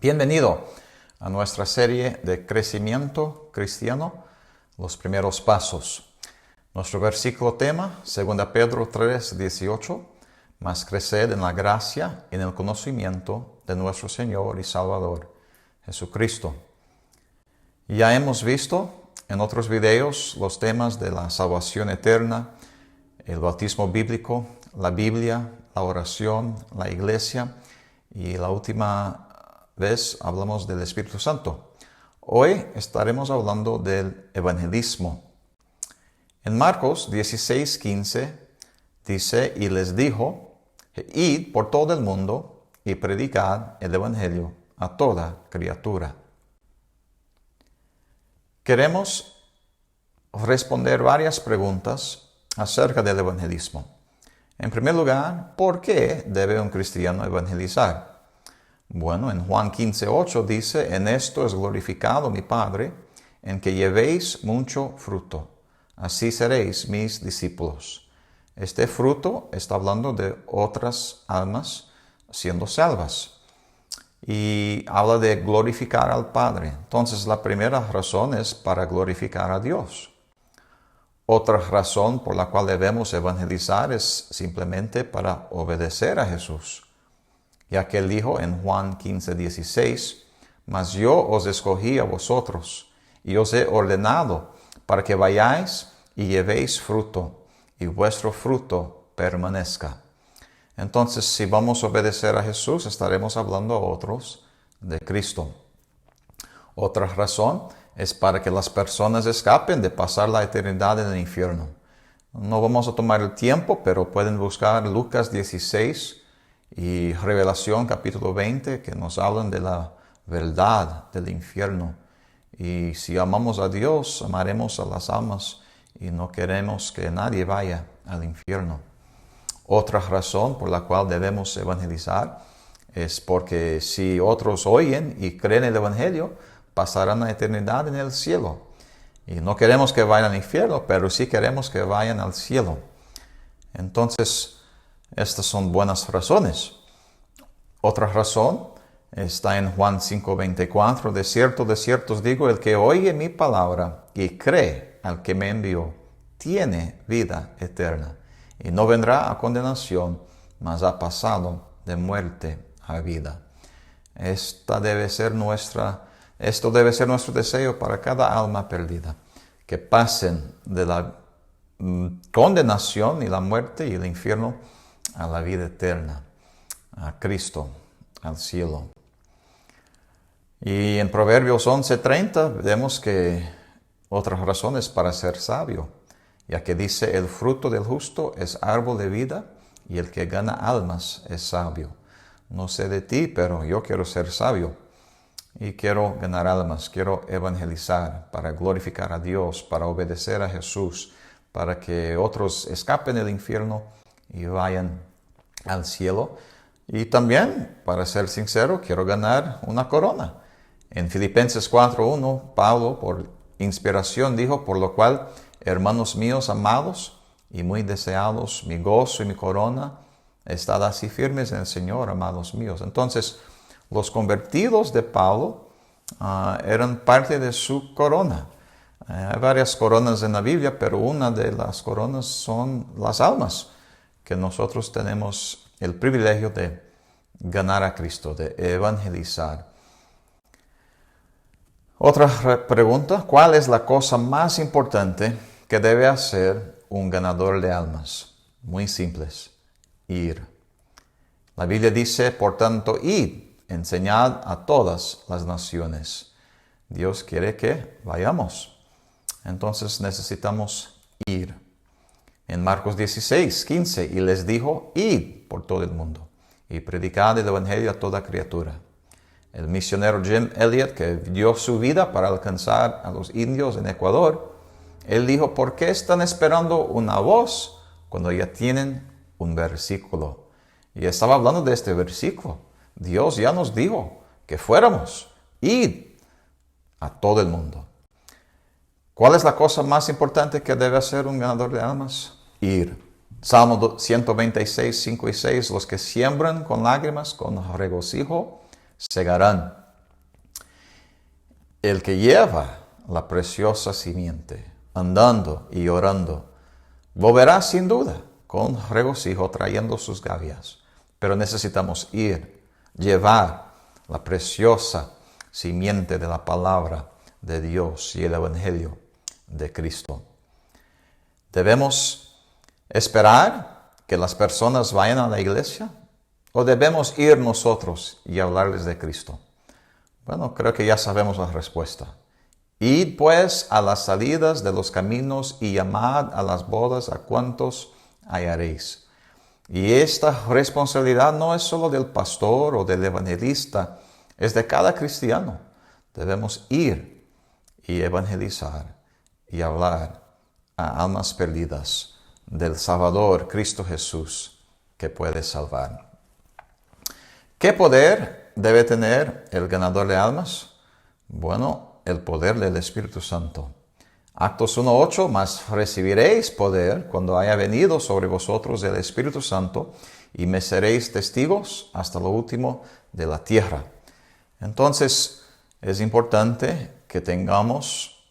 Bienvenido a nuestra serie de crecimiento cristiano, los primeros pasos. Nuestro versículo tema, 2 Pedro 3:18, mas creced en la gracia y en el conocimiento de nuestro Señor y Salvador, Jesucristo. Ya hemos visto en otros videos los temas de la salvación eterna, el bautismo bíblico, la Biblia, la oración, la iglesia y la última vez hablamos del Espíritu Santo. Hoy estaremos hablando del evangelismo. En Marcos 16:15 dice, y les dijo, id por todo el mundo y predicad el evangelio a toda criatura. Queremos responder varias preguntas acerca del evangelismo. En primer lugar, ¿por qué debe un cristiano evangelizar? Bueno, en Juan 15:8 dice, en esto es glorificado mi Padre, en que llevéis mucho fruto. Así seréis mis discípulos. Este fruto está hablando de otras almas siendo salvas. Y habla de glorificar al Padre. Entonces la primera razón es para glorificar a Dios. Otra razón por la cual debemos evangelizar es simplemente para obedecer a Jesús. Ya que él dijo en Juan 15:16, mas yo os escogí a vosotros, y os he ordenado para que vayáis y llevéis fruto, y vuestro fruto permanezca. Entonces, si vamos a obedecer a Jesús, estaremos hablando a otros de Cristo. Otra razón es para que las personas escapen de pasar la eternidad en el infierno. No vamos a tomar el tiempo, pero pueden buscar Lucas 16 y Revelación capítulo 20, que nos hablan de la verdad del infierno. Y si amamos a Dios, amaremos a las almas y no queremos que nadie vaya al infierno. Otra razón por la cual debemos evangelizar es porque si otros oyen y creen el evangelio, pasarán la eternidad en el cielo. Y no queremos que vayan al infierno, pero sí queremos que vayan al cielo. Entonces, estas son buenas razones. Otra razón está en Juan 5:24. De cierto os digo, el que oye mi palabra y cree al que me envió, tiene vida eterna. Y no vendrá a condenación, mas ha pasado de muerte a vida. Esto debe ser nuestro deseo para cada alma perdida. Que pasen de la condenación y la muerte y el infierno a la vida eterna, a Cristo, al cielo. Y en Proverbios 11:30 vemos que otras razones para ser sabio, ya que dice, el fruto del justo es árbol de vida y el que gana almas es sabio. No sé de ti, pero yo quiero ser sabio y quiero ganar almas, quiero evangelizar para glorificar a Dios, para obedecer a Jesús, para que otros escapen del infierno y vayan al cielo. Y también, para ser sincero, quiero ganar una corona. En Filipenses 4:1, Pablo, por inspiración, dijo, por lo cual, hermanos míos amados y muy deseados, mi gozo y mi corona, estad así firmes en el Señor, amados míos. Entonces, los convertidos de Pablo eran parte de su corona. Hay varias coronas en la Biblia, pero una de las coronas son las almas, que nosotros tenemos el privilegio de ganar a Cristo, de evangelizar. Otra pregunta, ¿cuál es la cosa más importante que debe hacer un ganador de almas? Muy simples, ir. La Biblia dice, por tanto, id, enseñad a todas las naciones. Dios quiere que vayamos. Entonces necesitamos ir. En Marcos 16:15, y les dijo, id por todo el mundo y predicad el evangelio a toda criatura. El misionero Jim Elliot, que dio su vida para alcanzar a los indios en Ecuador, él dijo, ¿por qué están esperando una voz cuando ya tienen un versículo? Y estaba hablando de este versículo. Dios ya nos dijo que fuéramos, id a todo el mundo. ¿Cuál es la cosa más importante que debe hacer un ganador de almas? Ir. Salmo 126, 5 y 6, los que siembran con lágrimas, con regocijo, segarán. el que lleva la preciosa simiente, andando y orando, volverá sin duda con regocijo trayendo sus gavillas. Pero necesitamos ir, llevar la preciosa simiente de la palabra de Dios y el Evangelio de Cristo. ¿Debemos esperar que las personas vayan a la iglesia? ¿O debemos ir nosotros y hablarles de Cristo? Bueno, creo que ya sabemos la respuesta. Id pues a las salidas de los caminos y llamad a las bodas a cuantos hallaréis. Y esta responsabilidad no es solo del pastor o del evangelista, es de cada cristiano. Debemos ir y evangelizar y hablar a almas perdidas del Salvador Cristo Jesús que puede salvar. ¿Qué poder debe tener el ganador de almas? Bueno, el poder del Espíritu Santo. Actos 1:8, mas recibiréis poder cuando haya venido sobre vosotros el Espíritu Santo y me seréis testigos hasta lo último de la tierra. Entonces, es importante que tengamos,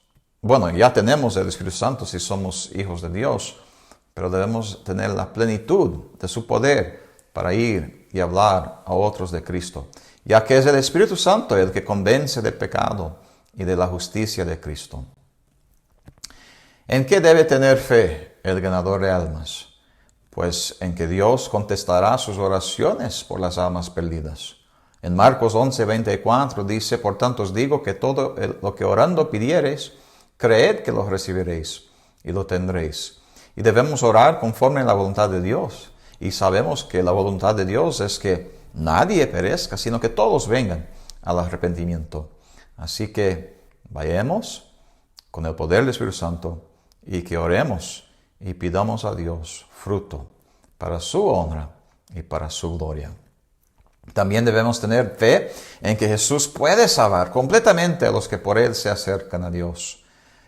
bueno, ya tenemos el Espíritu Santo si somos hijos de Dios, pero debemos tener la plenitud de su poder para ir y hablar a otros de Cristo, ya que es el Espíritu Santo el que convence del pecado y de la justicia de Cristo. ¿En qué debe tener fe el ganador de almas? Pues en que Dios contestará sus oraciones por las almas perdidas. En Marcos 11:24 dice, por tanto os digo que todo lo que orando pidiereis, creed que lo recibiréis y lo tendréis. Y debemos orar conforme a la voluntad de Dios. Y sabemos que la voluntad de Dios es que nadie perezca, sino que todos vengan al arrepentimiento. Así que vayamos con el poder del Espíritu Santo y que oremos y pidamos a Dios fruto para su honra y para su gloria. También debemos tener fe en que Jesús puede salvar completamente a los que por Él se acercan a Dios.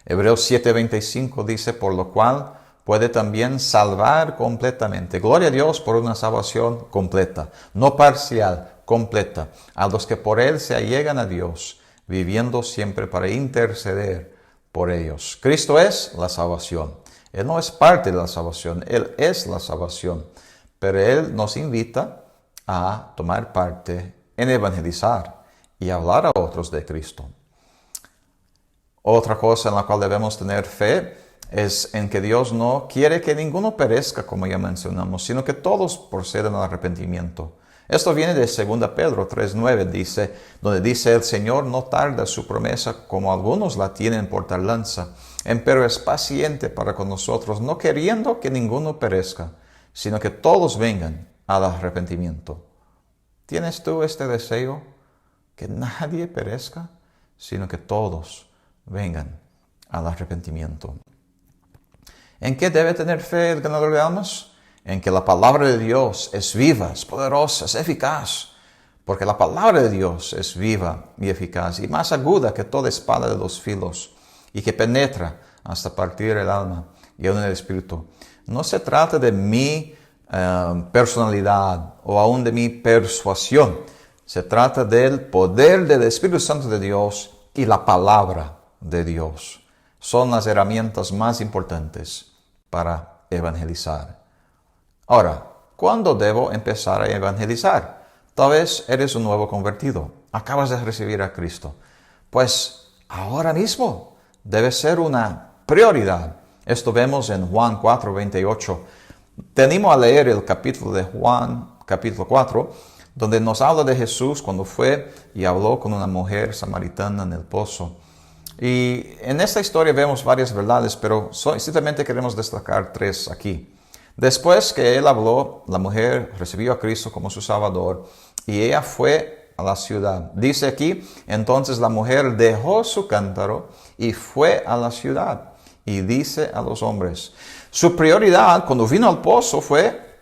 Hebreos 7:25 dice, por lo cual puede también salvar completamente. Gloria a Dios por una salvación completa, no parcial, completa, a los que por Él se allegan a Dios, viviendo siempre para interceder por ellos. Cristo es la salvación. Él no es parte de la salvación, Él es la salvación. Pero Él nos invita a tomar parte en evangelizar y hablar a otros de Cristo. Otra cosa en la cual debemos tener fe es en que Dios no quiere que ninguno perezca, como ya mencionamos, sino que todos procedan al arrepentimiento. Esto viene de 2 Pedro 3:9, donde dice, el Señor no tarda su promesa como algunos la tienen por tardanza, empero es paciente para con nosotros, no queriendo que ninguno perezca, sino que todos vengan al arrepentimiento. ¿Tienes tú este deseo? Que nadie perezca, sino que todos vengan al arrepentimiento. ¿En qué debe tener fe el ganador de almas? En que la palabra de Dios es viva, es poderosa, es eficaz. Porque la palabra de Dios es viva y eficaz y más aguda que toda espada de 2 filos y que penetra hasta partir el alma y aún el espíritu. No se trata de mi personalidad o aún de mi persuasión. Se trata del poder del Espíritu Santo de Dios y la palabra de Dios. Son las herramientas más importantes para evangelizar. Ahora, ¿cuándo debo empezar a evangelizar? Tal vez eres un nuevo convertido, acabas de recibir a Cristo. Pues ahora mismo debe ser una prioridad. Esto vemos en Juan 4:28. Te animo a leer el capítulo de Juan, capítulo 4, donde nos habla de Jesús cuando fue y habló con una mujer samaritana en el pozo. Y en esta historia vemos varias verdades, pero simplemente queremos destacar 3 aquí. Después que él habló, la mujer recibió a Cristo como su Salvador y ella fue a la ciudad. Dice aquí, entonces la mujer dejó su cántaro y fue a la ciudad. Y dice a los hombres, su prioridad cuando vino al pozo fue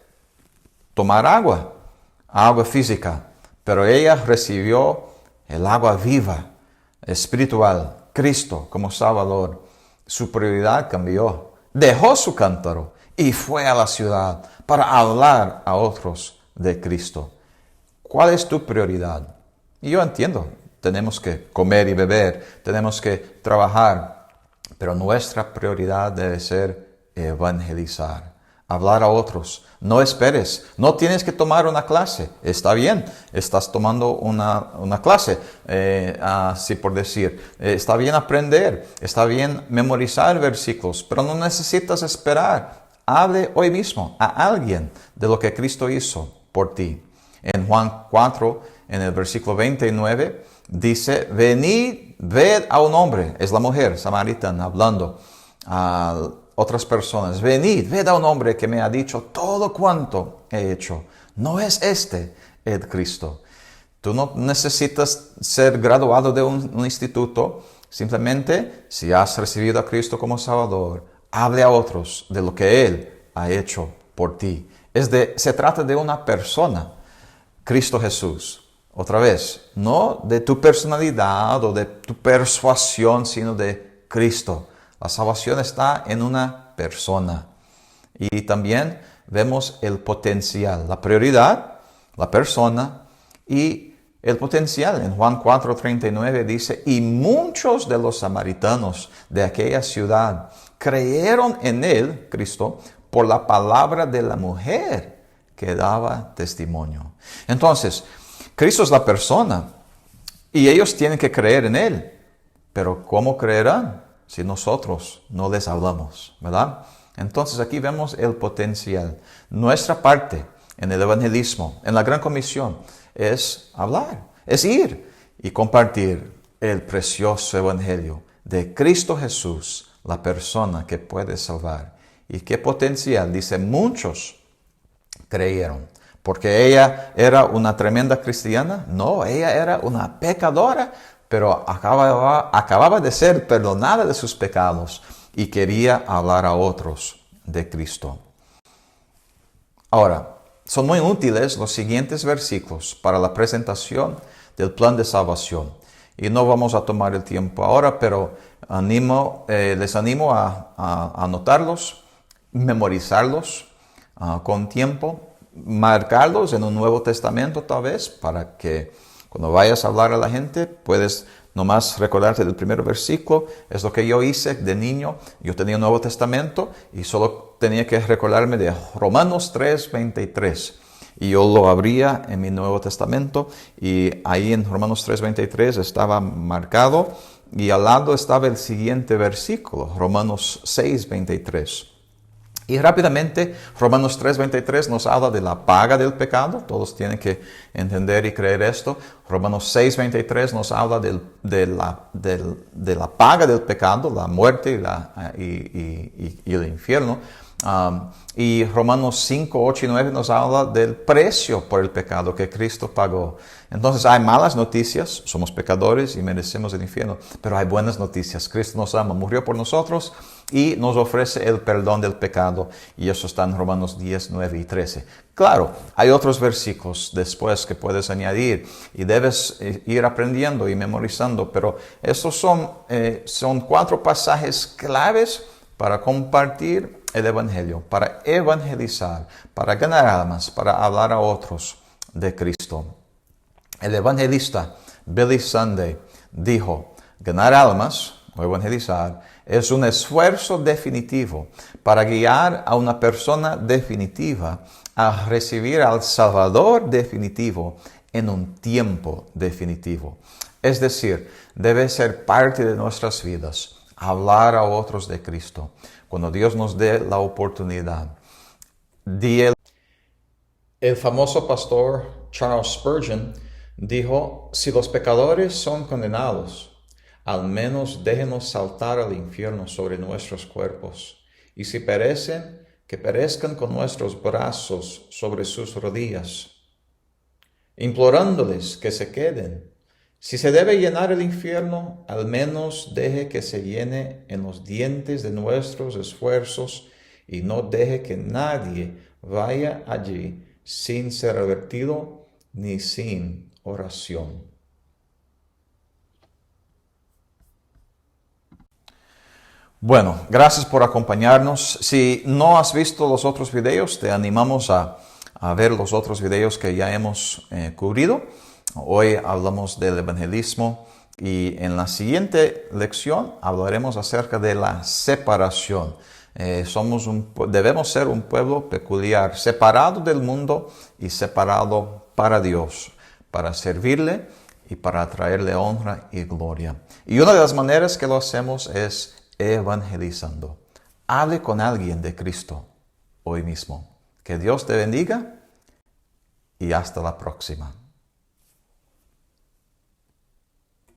tomar agua física, pero ella recibió el agua viva, espiritual, Cristo como Salvador. Su prioridad cambió, dejó su cántaro y fue a la ciudad para hablar a otros de Cristo. ¿Cuál es tu prioridad? Y yo entiendo, tenemos que comer y beber, tenemos que trabajar, pero nuestra prioridad debe ser evangelizar, hablar a otros. No esperes, no tienes que tomar una clase, está bien, estás tomando una clase, así por decir, está bien aprender, está bien memorizar versículos, pero no necesitas esperar. Hable hoy mismo a alguien de lo que Cristo hizo por ti. En Juan 4, en el versículo 29, dice, venid, ved a un hombre, es la mujer samaritana hablando a otras personas, venid, ved a un hombre que me ha dicho todo cuanto he hecho. ¿No es este el Cristo? Tú no necesitas ser graduado de un instituto, simplemente si has recibido a Cristo como Salvador, hable a otros de lo que Él ha hecho por ti. Se trata de una persona, Cristo Jesús. Otra vez, no de tu personalidad o de tu persuasión, sino de Cristo. La salvación está en una persona. Y también vemos el potencial, la prioridad, la persona y el potencial. En Juan 4:39 dice, y muchos de los samaritanos de aquella ciudad creyeron en él, Cristo, por la palabra de la mujer que daba testimonio. Entonces, Cristo es la persona y ellos tienen que creer en él. Pero ¿cómo creerán si nosotros no les hablamos? ¿Verdad? Entonces aquí vemos el potencial. Nuestra parte en el evangelismo, en la Gran Comisión, es hablar, es ir y compartir el precioso evangelio de Cristo Jesús, la persona que puede salvar. ¿Y qué potencial? Dice, muchos creyeron. ¿Porque ella era una tremenda cristiana? No, ella era una pecadora, pero acababa de ser perdonada de sus pecados y quería hablar a otros de Cristo. Ahora, son muy útiles los siguientes versículos para la presentación del plan de salvación. Y no vamos a tomar el tiempo ahora, pero les animo a anotarlos, memorizarlos con tiempo, marcarlos en un Nuevo Testamento tal vez, para que cuando vayas a hablar a la gente puedes nomás recordarte del primer versículo. Es lo que yo hice de niño. Yo tenía un Nuevo Testamento y solo tenía que recordarme de Romanos 3:23. Y yo lo abría en mi Nuevo Testamento y ahí en Romanos 3:23 estaba marcado y al lado estaba el siguiente versículo, Romanos 6:23. Y rápidamente, Romanos 3:23 nos habla de la paga del pecado. Todos tienen que entender y creer esto. Romanos 6:23 nos habla de la paga del pecado, la muerte y el infierno. Y Romanos 5, 8 y 9 nos habla del precio por el pecado que Cristo pagó. Entonces hay malas noticias, somos pecadores y merecemos el infierno, pero hay buenas noticias. Cristo nos ama, murió por nosotros y nos ofrece el perdón del pecado. Y eso está en Romanos 10, 9 y 13. Claro, hay otros versículos después que puedes añadir y debes ir aprendiendo y memorizando, pero estos son 4 pasajes claves para compartir el Evangelio, para evangelizar, para ganar almas, para hablar a otros de Cristo. El evangelista Billy Sunday dijo, ganar almas o evangelizar es un esfuerzo definitivo para guiar a una persona definitiva a recibir al Salvador definitivo en un tiempo definitivo. Es decir, debe ser parte de nuestras vidas, hablar a otros de Cristo. Cuando Dios nos dé la oportunidad. El famoso pastor Charles Spurgeon dijo, si los pecadores son condenados, al menos déjenos saltar al infierno sobre nuestros cuerpos. Y si perecen, que perezcan con nuestros brazos sobre sus rodillas, implorándoles que se queden. Si se debe llenar el infierno, al menos deje que se llene en los dientes de nuestros esfuerzos y no deje que nadie vaya allí sin ser advertido ni sin oración. Bueno, gracias por acompañarnos. Si no has visto los otros videos, te animamos a ver los otros videos que ya hemos cubrido. Hoy hablamos del evangelismo y en la siguiente lección hablaremos acerca de la separación. Debemos ser un pueblo peculiar, separado del mundo y separado para Dios, para servirle y para traerle honra y gloria. Y una de las maneras que lo hacemos es evangelizando. Hable con alguien de Cristo hoy mismo. Que Dios te bendiga y hasta la próxima.